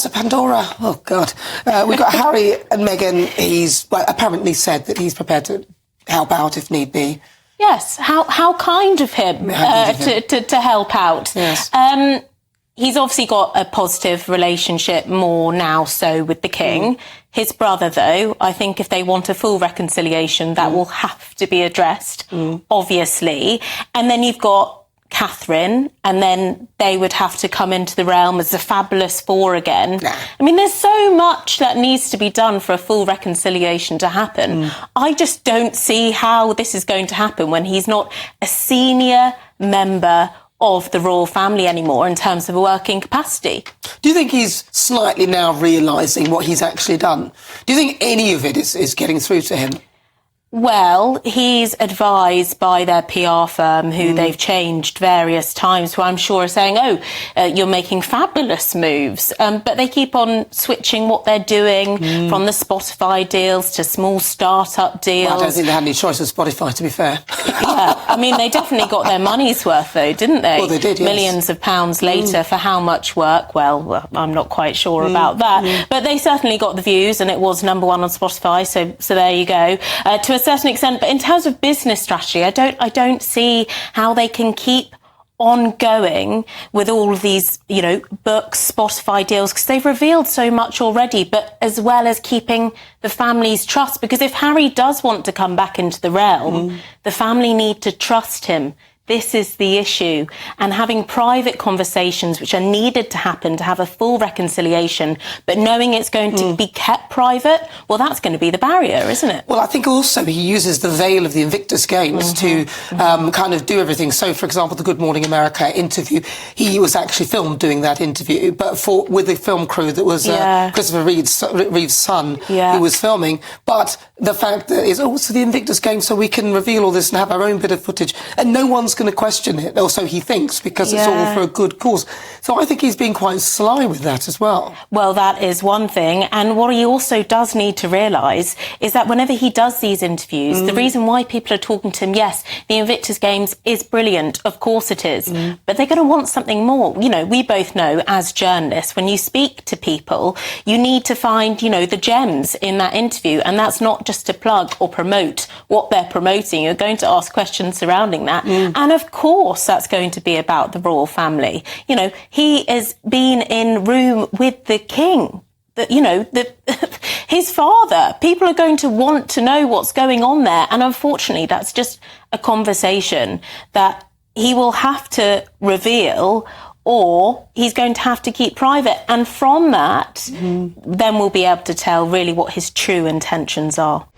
That's a Pandora. Oh, God. We've got Harry and Meghan. He's apparently said that he's prepared to help out if need be. Yes, how kind of him, to help out. Yes. He's obviously got a positive relationship more now so with the King. His brother, though, I think if they want a full reconciliation, that will have to be addressed, obviously. And then you've got Catherine, and then they would have to come into the realm as the fabulous four again. Nah. I mean, there's so much that needs to be done for a full reconciliation to happen. I just don't see how this is going to happen when he's not a senior member of the royal family anymore in terms of a working capacity. Do you think he's slightly now realising what he's actually done? Do you think any of it is getting through to him? Well, he's advised by their PR firm, who they've changed various times, who I'm sure are saying, you're making fabulous moves. But they keep on switching what they're doing from the Spotify deals to small start-up deals. Well, I don't think they had any choice with Spotify, to be fair. Yeah, I mean, they definitely got their money's worth, though, didn't they? Well, they did, yes. Millions of pounds later for how much work? Well, I'm not quite sure about that. But they certainly got the views, and it was #1 on Spotify, so there you go. To a certain extent, but in terms of business strategy, I don't see how they can keep on going with all of these, books, Spotify deals, because they've revealed so much already, but as well as keeping the family's trust, because if Harry does want to come back into the realm, the family need to trust him. This is the issue. And having private conversations, which are needed to happen to have a full reconciliation, but knowing it's going to be kept private, well, that's going to be the barrier, isn't it? Well, I think also he uses the veil of the Invictus Games to kind of do everything. So, for example, the Good Morning America interview, he was actually filmed doing that interview, but with the film crew that was Christopher Reeve's son who was filming. But the fact that it's also the Invictus Games, so we can reveal all this and have our own bit of footage, and no one's going to question it, or so he thinks, because it's all for a good cause. So I think he's been quite sly with that as well. Well, that is one thing. And what he also does need to realise is that whenever he does these interviews, the reason why people are talking to him, yes, the Invictus Games is brilliant, of course it is, but they're going to want something more. We both know as journalists, when you speak to people, you need to find, the gems in that interview, and that's not just to plug or promote what they're promoting. You're going to ask questions surrounding that. And of course, that's going to be about the royal family. He has been in room with the King. His father. People are going to want to know what's going on there. And unfortunately, that's just a conversation that he will have to reveal, or he's going to have to keep private. And from that, then we'll be able to tell really what his true intentions are.